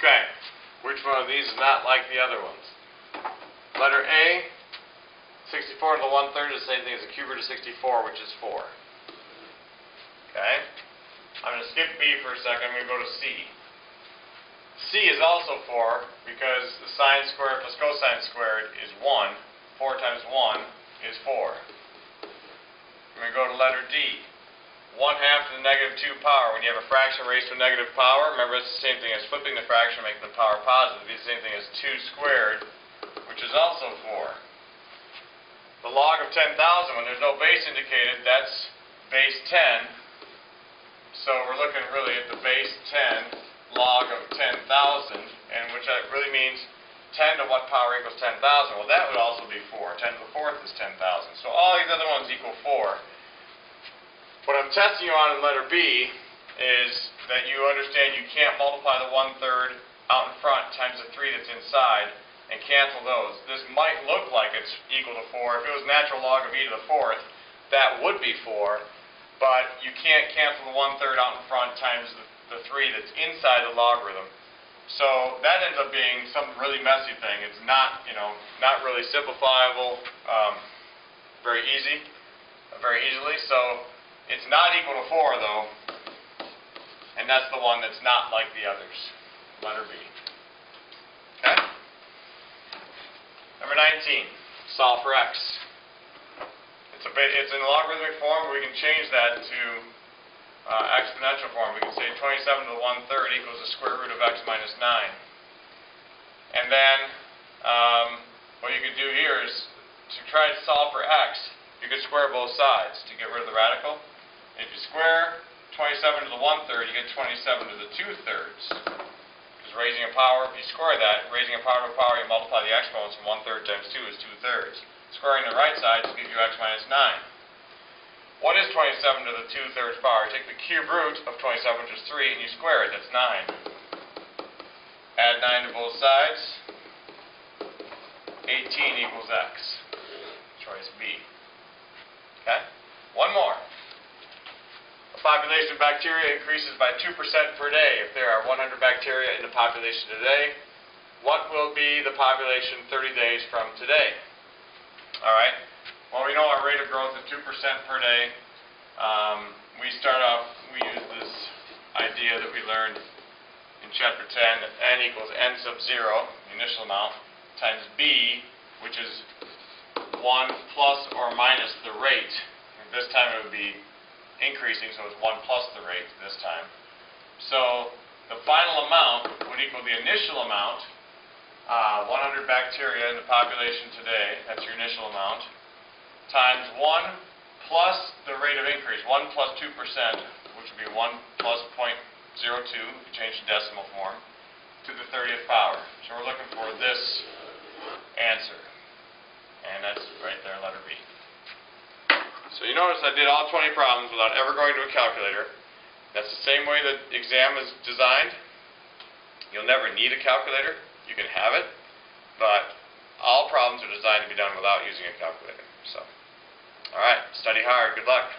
Okay, which one of these is not like the other ones? Letter A, 64 to the 1/3 is the same thing as the cube root of 64, which is 4. Okay, I'm going to skip B for a second, I'm going to go to C. C is also 4 because the sine squared plus cosine squared is 1. 4 times 1 is 4. I'm going to go to letter D. 1/2 to the -2 power. When you have a fraction raised to a negative power, remember it's the same thing as flipping the fraction, making the power positive. It's the same thing as 2 squared, which is also 4. The log of 10,000, when there's no base indicated, that's base 10. So we're looking really at the base 10 log of 10,000, and which really means 10 to what power equals 10,000? Well, that would also be 4. 10 to the 4th is 10,000. So all these other ones equal 4. What I'm testing you on in letter B is that you understand you can't multiply the 1/3 out in front times the 3 that's inside and cancel those. This might look like it's equal to 4. If it was natural log of e to the 4th, that would be 4. But you can't cancel the 1/3 out in front times the 3 that's inside the logarithm. So that ends up being some really messy thing. It's not, not really simplifiable very easily. So it's not equal to 4 though, and that's the one that's not like the others. Letter B. Okay? Number 19. Solve for x. It's in logarithmic form, but we can change that to exponential form. We can say 27 to the 1/3 equals the square root of x minus 9. And then what you could do here is to try to solve for x, you could square both sides to get rid of the radical. If you square 27 to the 1/3, you get 27 to the 2/3. Because raising a power, if you square that, raising a power to a power, you multiply the exponents, and 1/3 times 2 is 2/3. Squaring the right side will give you x minus 9. What is 27 to the 2/3 power? Take the cube root of 27, which is 3, and you square it. That's 9. Add 9 to both sides. 18 equals x. Choice B. Okay? One more. The population of bacteria increases by 2% per day. If there are 100 bacteria in the population today, what will be the population 30 days from today? All right. Well, we know our rate of growth is 2% per day. We use this idea that we learned in chapter 10, that n equals n sub 0, the initial amount, times b, which is 1 plus or minus the rate. And this time it would be increasing, so it's 1 plus the rate this time. So the final amount would equal the initial amount, 100 bacteria in the population today, that's your initial amount, times 1 plus the rate of increase, 1 plus 2%, which would be 1 plus 0.02, if you change the decimal form, to the 30th power. So we're looking for this answer. And that's right there, letter B. So you notice I did all 20 problems without ever going to a calculator. That's the same way the exam is designed. You'll never need a calculator. You can have it, but all problems are designed to be done without using a calculator. So, all right, study hard. Good luck.